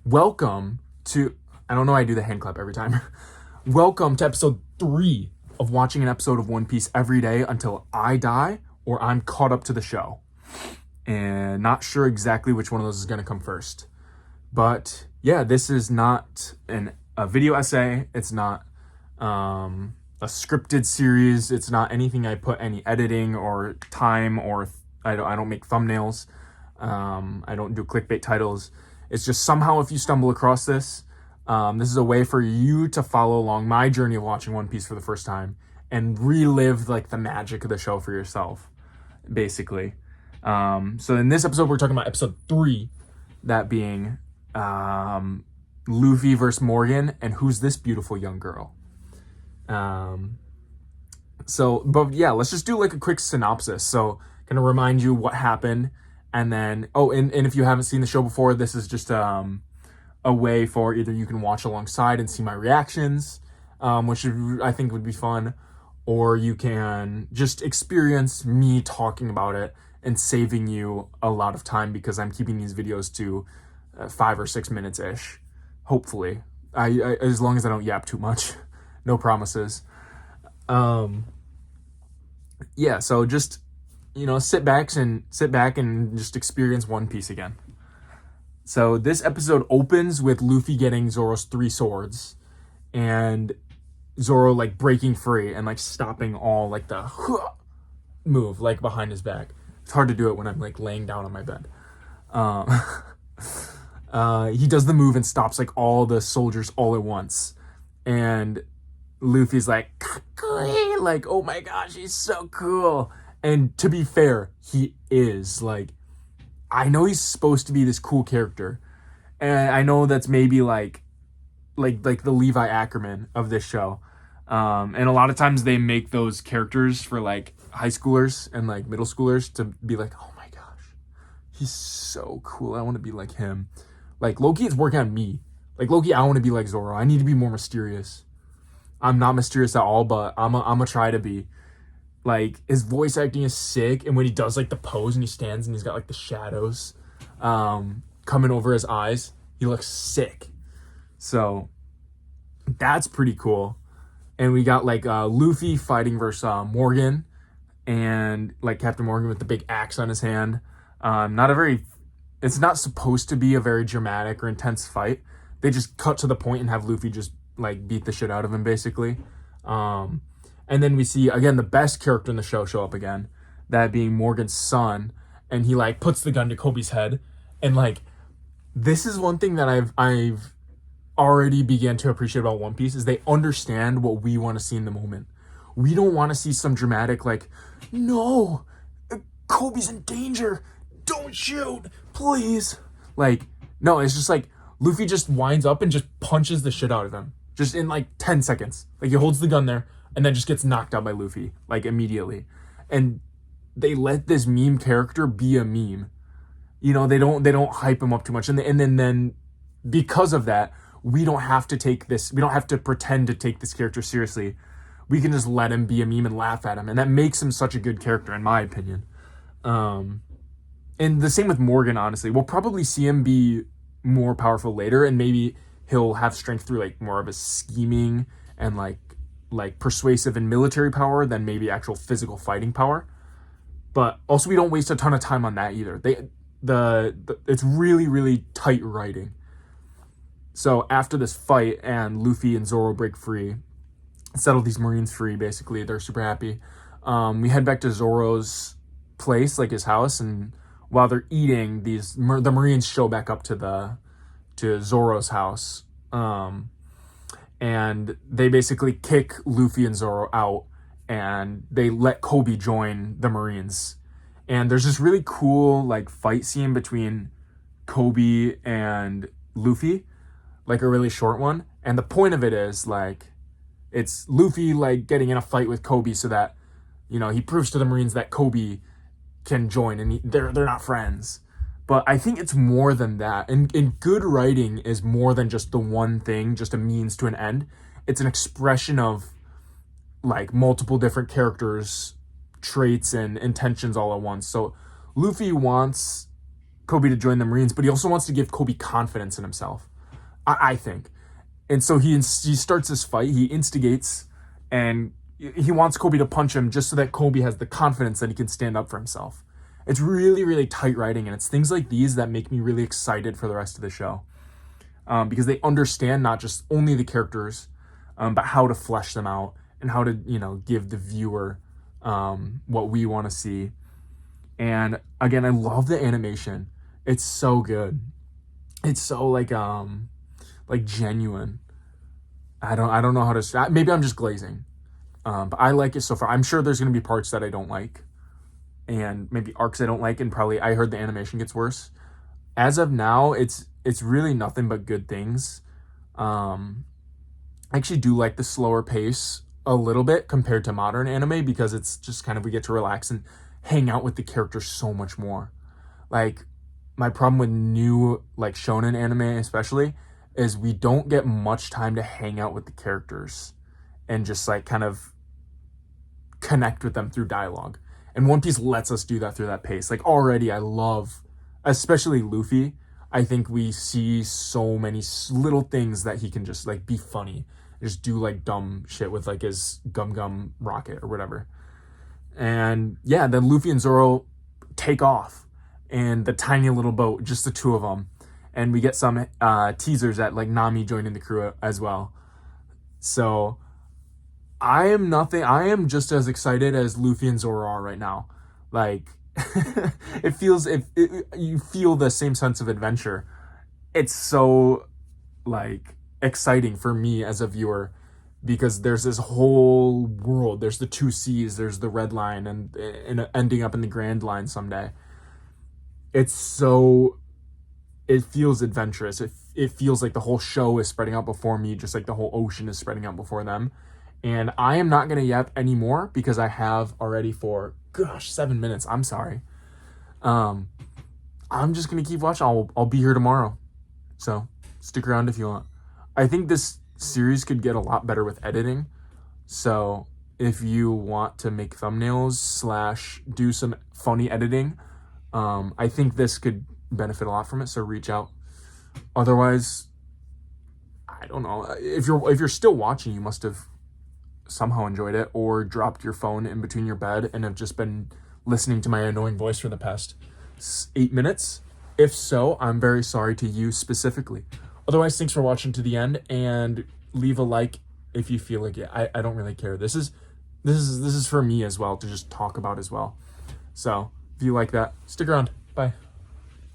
Welcome to, I don't know, I do the hand clap every time. Welcome to episode 3 of watching an episode of One Piece every day until I die or I'm caught up to the show. And not sure exactly which one of those is going to come first. But yeah, this is not a video essay. It's not a scripted series. It's not anything I put any editing or time or I don't make thumbnails. I don't do clickbait titles. It's just somehow if you stumble across this, this is a way for you to follow along my journey of watching One Piece for the first time and relive like the magic of the show for yourself, basically. So in this episode, we're talking about episode 3, that being Luffy versus Morgan and who's this beautiful young girl. But yeah, let's just do like a quick synopsis. So gonna remind you what happened. And then, and if you haven't seen the show before, this is just a way for either you can watch alongside and see my reactions, which I think would be fun, or you can just experience me talking about it and saving you a lot of time because I'm keeping these videos to 5 or 6 minutes-ish, hopefully. I as long as I don't yap too much. No promises. Yeah, so just... sit back and just experience One Piece again. So this episode opens with Luffy getting Zoro's 3 swords and Zoro like breaking free and like stopping all like the move like behind his back. It's hard to do it when I'm like laying down on my bed. He does the move and stops like all the soldiers all at once. And Luffy's like, oh my gosh, he's so cool. And to be fair, he is. Like, I know he's supposed to be this cool character. And I know that's maybe like the Levi Ackerman of this show. And a lot of times they make those characters for like high schoolers and like middle schoolers to be like, oh my gosh, he's so cool. I want to be like him. Like Loki is working on me. Like Loki, I want to be like Zoro. I need to be more mysterious. I'm not mysterious at all, but I'm gonna try to be. Like, his voice acting is sick, and when he does, like, the pose and he stands and he's got, like, the shadows coming over his eyes, he looks sick. So, that's pretty cool. And we got, like, Luffy fighting versus Morgan, and, like, Captain Morgan with the big axe on his hand. It's not supposed to be a very dramatic or intense fight. They just cut to the point and have Luffy just, like, beat the shit out of him, basically. And then we see, again, the best character in the show show up again, that being Morgan's son, and he, like, puts the gun to Kobe's head, and, like, this is one thing that I've already began to appreciate about One Piece, is they understand what we want to see in the moment. We don't want to see some dramatic, like, no, Kobe's in danger, don't shoot, please. Like, no, it's just, like, Luffy just winds up and just punches the shit out of him, just in, like, 10 seconds. Like, he holds the gun there, and then just gets knocked out by Luffy, like, immediately. And they let this meme character be a meme. They don't hype him up too much. And then because of that, we don't have to pretend to take this character seriously. We can just let him be a meme and laugh at him. And that makes him such a good character, in my opinion. And the same with Morgan, honestly. We'll probably see him be more powerful later, and maybe he'll have strength through, like, more of a scheming and, like persuasive and military power than maybe actual physical fighting power. But also we don't waste a ton of time on that either. It's really, really tight writing. So after this fight and Luffy and Zoro break free, settle these Marines free, basically, they're super happy. We head back to Zoro's place, like his house, and while they're eating, the Marines show back up to Zoro's house. And they basically kick Luffy and Zoro out, and they let Kobe join the Marines. And there's this really cool, like, fight scene between Kobe and Luffy, like a really short one. And the point of it is, like, it's Luffy, like, getting in a fight with Kobe so that, he proves to the Marines that Kobe can join, and they're not friends. But I think it's more than that. And good writing is more than just the one thing, just a means to an end. It's an expression of, like, multiple different characters' traits and intentions all at once. So Luffy wants Kobe to join the Marines, but he also wants to give Kobe confidence in himself, I think. And so he starts this fight, he instigates, and he wants Kobe to punch him just so that Kobe has the confidence that he can stand up for himself. It's really, really tight writing, and it's things like these that make me really excited for the rest of the show. Because they understand not just only the characters, but how to flesh them out and how to, give the viewer what we want to see. And again, I love the animation. It's so good. It's so like genuine. I don't know how to. Maybe I'm just glazing, but I like it so far. I'm sure there's gonna be parts that I don't like, and maybe arcs I don't like, and probably I heard the animation gets worse. As of now, it's really nothing but good things. I actually do like the slower pace a little bit compared to modern anime, because it's just kind of, we get to relax and hang out with the characters so much more. Like, my problem with new like shonen anime especially is we don't get much time to hang out with the characters and just like kind of connect with them through dialogue. And One Piece lets us do that through that pace. Like, already I love, especially Luffy. I think we see so many little things that he can just like be funny, just do like dumb shit with like his gum rocket or whatever. And yeah, then Luffy and Zoro take off in the tiny little boat, just the two of them. And we get some teasers at like Nami joining the crew as well. So I am just as excited as Luffy and Zoro are right now. Like, you feel the same sense of adventure. It's so like exciting for me as a viewer, because there's this whole world. There's the two seas, there's the red line, and ending up in the Grand Line someday. It feels adventurous. It feels like the whole show is spreading out before me, just like the whole ocean is spreading out before them. And I am not going to yap anymore, because I have already for, 7 minutes. I'm sorry. I'm just going to keep watching. I'll be here tomorrow. So stick around if you want. I think this series could get a lot better with editing. So if you want to make thumbnails / do some funny editing, I think this could benefit a lot from it. So reach out. Otherwise, I don't know. If you're still watching, you must have somehow enjoyed it, or dropped your phone in between your bed and have just been listening to my annoying voice for the past 8 minutes. If so, I'm very sorry to you specifically. Otherwise, thanks for watching to the end, and leave a like if you feel like it. I don't really care. This is for me as well, to just talk about as well. So if you like that, stick around. Bye.